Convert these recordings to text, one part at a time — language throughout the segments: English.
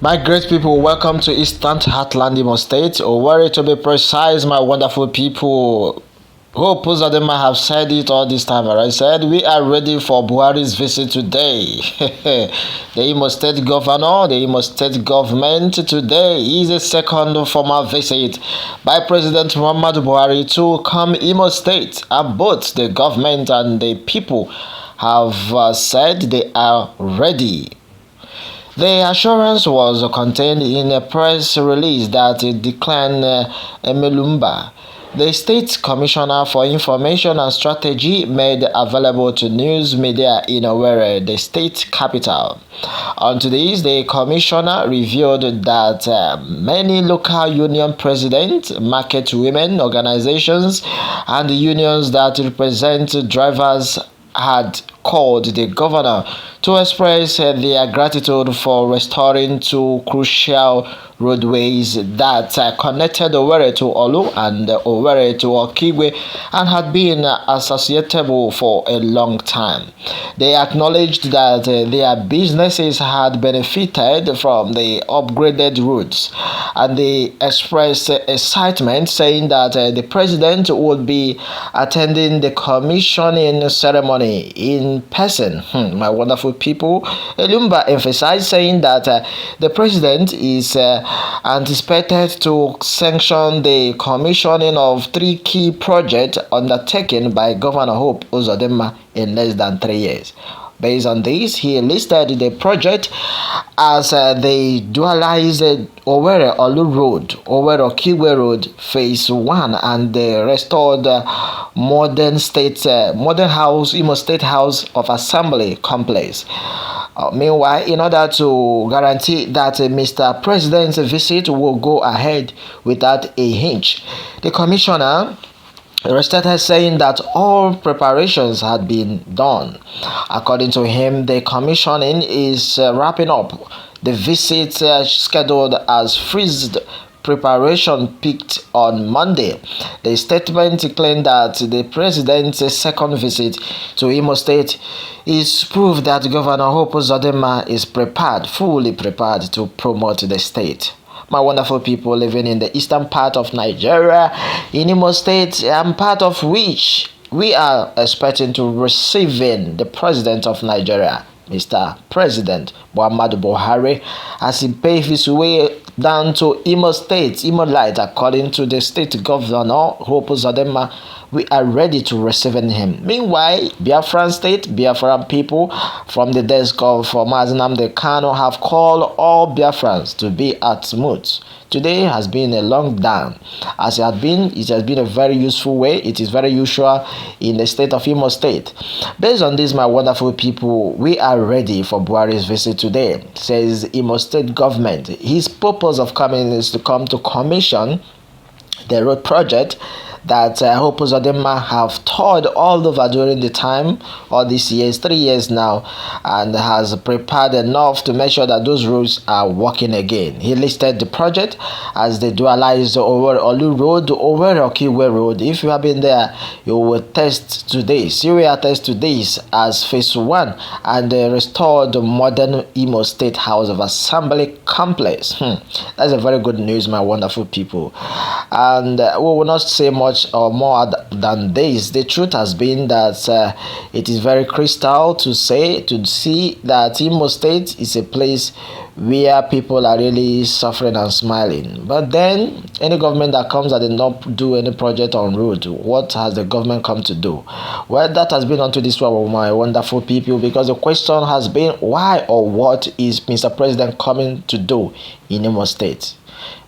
My great people, welcome to Eastern Heartland Imo State, or worry to be precise, my wonderful people. Hope Uzodima have said it all this time. I said we are ready for Buhari's visit today. The Imo State Governor, the Imo State government today is a second formal visit by President Muhammadu Buhari to come Imo State, and both the government and the people have said they are ready. The assurance was contained in a press release that declined Emelumba, the State Commissioner for Information and Strategy, made available to news media in Owerri, the state capital. On this, the Commissioner revealed that many local union presidents, market women organizations, and unions that represent drivers had called the governor to express their gratitude for restoring two crucial roadways that connected Owerri to Olu and Owerri to Okigwe and had been associatable for a long time. They acknowledged that their businesses had benefited from the upgraded routes, and they expressed excitement, saying that the president would be attending the commissioning ceremony in person. My wonderful people, Elumba emphasized, saying that the president is anticipated to sanction the commissioning of three key projects undertaken by Governor Hope Uzodima in less than 3 years. Based on this, he listed the project as the dualized Owerri Olu Road, Owerri Okigwe Road Phase 1, and the restored modern house, Imo State House of Assembly complex. Meanwhile, in order to guarantee that Mr. President's visit will go ahead without a hitch, the commissioner started saying that all preparations had been done. According to him, the commissioning is wrapping up. The visit scheduled as freezed preparation peaked on Monday. The statement claimed that the president's second visit to Imo State is proof that Governor Hope Uzodima is fully prepared to promote the state. My wonderful people living in the eastern part of Nigeria, in Imo State, part of which we are expecting to receiving the President of Nigeria, Mr. President Muhammadu Buhari, as he paves his way down to Imo State, Imo Light. According to the state governor, Hope Uzodima, we are ready to receiving him. Meanwhile, Biafran State, Biafran people from the desk of Mazinam Kano have called all Biafrans to be at mood. Today has been a long down. As it has been a very useful way. It is very usual in the state of Imo State. Based on this, my wonderful people, we are ready for Buhari's visit today, says Imo State government. His purpose of coming is to come to commission the road project that Hope Uzodima have toured all over during the time, all these years, 3 years now, and has prepared enough to make sure that those roads are working again. He listed the project as the dualized Owerri Olu Road, Owerri Okigwe Road. If you have been there, you will attest to this. You will attest to this as Phase 1 and the restored modern Imo State House of Assembly complex. That's a very good news, my wonderful people. And we will not say much or more than this. The truth has been that it is very crystal to see that Imo State is a place where people are really suffering and smiling. But then any government that comes that did not do any project on road, what has the government come to do? Well, that has been onto this one, my wonderful people, because the question has been why or what is Mr. President coming to do in Imo State?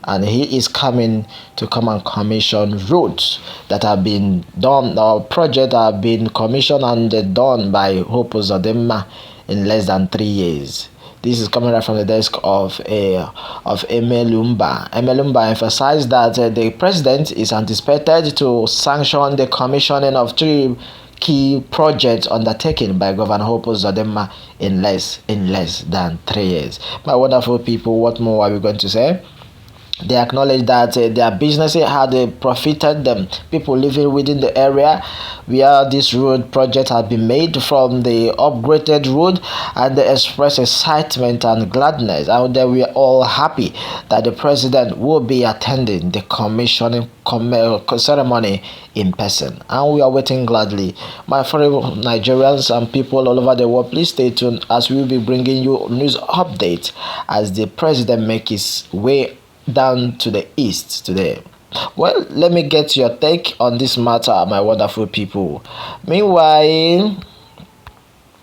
And he is coming to come and commission roads that have been done, or projects that have been commissioned and done by Hope Uzodima in less than 3 years. This is coming right from the desk of Emelumba. Emelumba emphasized that the president is anticipated to sanction the commissioning of three key projects undertaken by Governor Hope Uzodima in less than 3 years. My wonderful people, what more are we going to say? They acknowledge that their businesses had profited them, people living within the area where this road project had been made from the upgraded road, and they expressed excitement and gladness, and they were all happy that the president will be attending the commissioning ceremony in person. And we are waiting gladly. My fellow Nigerians and people all over the world, please stay tuned as we will be bringing you news updates as the president makes his way down to the east today. Well, let me get your take on this matter, my wonderful people. Meanwhile,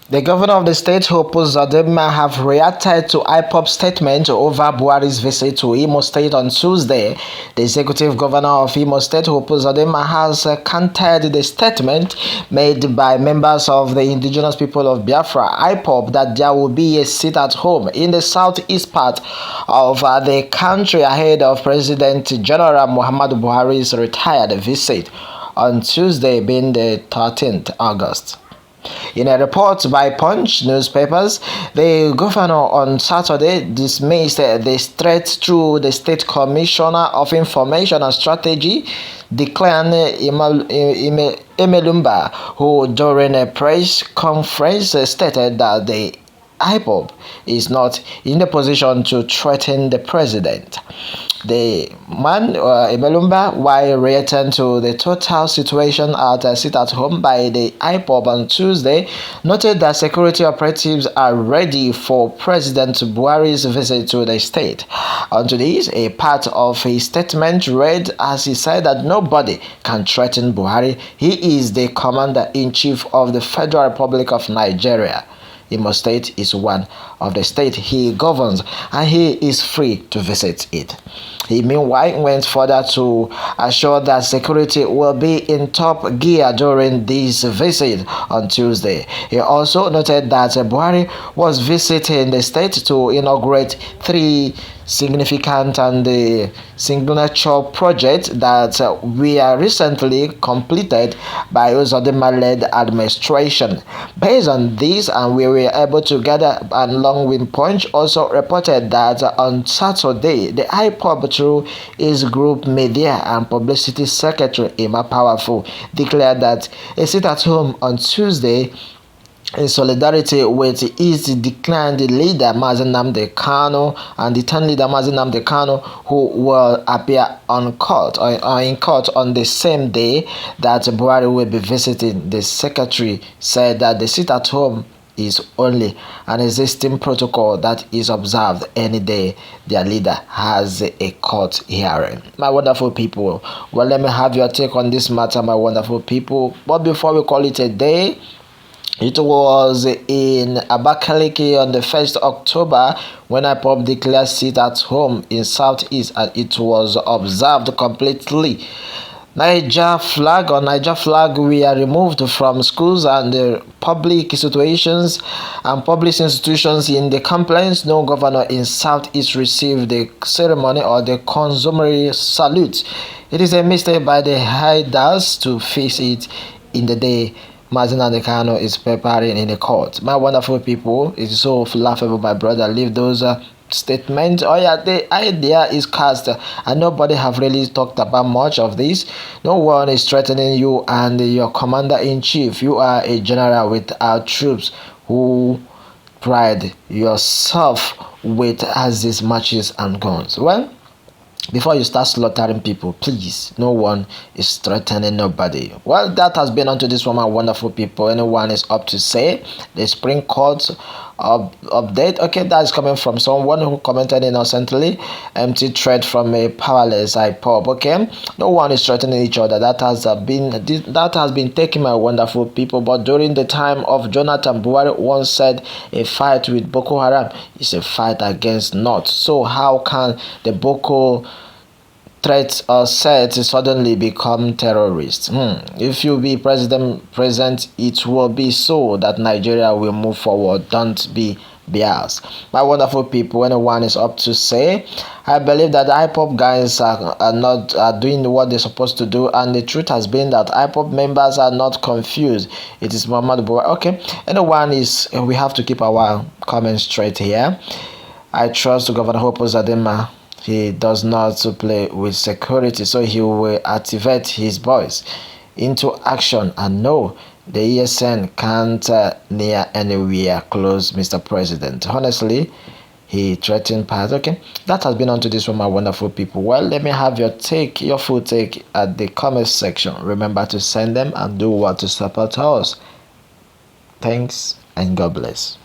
the governor of the state, Uzodima, have reacted to IPOB's statement over Buhari's visit to Imo State on Tuesday. The executive governor of Imo State, Uzodima, has countered the statement made by members of the indigenous people of Biafra, IPOB, that there will be a sit at home in the southeast part of the country ahead of President General Muhammadu Buhari's retired visit on Tuesday, being the 13th August. In a report by Punch newspapers, the governor on Saturday dismissed the threat through the State Commissioner of Information and Strategy, Declan Emelumba, who during a press conference stated that the IPOB is not in the position to threaten the president. The man, Emelumba, while reacting to the total situation at a sit-at-home by the IPOB on Tuesday, noted that security operatives are ready for President Buhari's visit to the state. Onto this, a part of his statement read as he said that nobody can threaten Buhari. He is the commander-in-chief of the Federal Republic of Nigeria. Imo State is one of the states he governs, and he is free to visit it. He meanwhile went further to assure that security will be in top gear during this visit on Tuesday. He also noted that Buhari was visiting the state to inaugurate three significant and signature projects that were recently completed by Uzodima-led administration. Based on this, and we were able to gather, along with Punch also reported that on Saturday, the IPOB, through his group media and publicity secretary Emma Powerful, declared that a sit-at-home on Tuesday in solidarity with his declined leader Mazi Nnamdi Kanu and the 10th leader Mazi Nnamdi Kanu, who will appear on court or in court on the same day that Buhari will be visiting. The secretary said that the sit-at-home is only an existing protocol that is observed any day their leader has a court hearing. My wonderful people, well, let me have your take on this matter, my wonderful people. But before we call it a day, it was in Abakaliki on the 1st October when IPOB declared sit at home in Southeast, and it was observed completely. Niger flag were removed from schools and public situations and public institutions in the complaints. No governor in Southeast received the ceremony or the customary salute. It is a mistake by the hiders to fix it in the day Mazi Nnamdi Kanu is preparing in the court. My wonderful people, it's so laughable, my brother. Leave those statements. Oh yeah, the idea is cast and nobody have really talked about much of this. No one is threatening you and your commander-in-chief. You are a general with our troops who pride yourself with axes, matches and guns. Well, before you start slaughtering people, please, no one is threatening nobody. Well, that has been onto this one, my wonderful people. Anyone is up to say the Supreme Court update? Okay, that is coming from someone who commented innocently. Empty threat from a powerless IPOB. Okay, no one is threatening each other. That has been taken, my wonderful people. But during the time of Jonathan, Buhari once said a fight with Boko Haram is a fight against North. So how can the Boko threats or said to suddenly become terrorists? If you be present, it will be so that Nigeria will move forward. Don't be biased. My wonderful people, anyone is up to say, I believe that the IPOB guys are doing what they're supposed to do, and the truth has been that IPOB members are not confused. It is Muhammad Buhari. Okay, anyone is, we have to keep our comments straight here. I trust Governor Uzodima he does not to play with security, so he will activate his boys into action. And no, the ESN can't near anywhere close, Mr. President. Honestly, he threatened part. Okay, that has been on to this one, my wonderful people. Well, let me have your take, your full take at the comment section. Remember to send them and do what to support us. Thanks and God bless.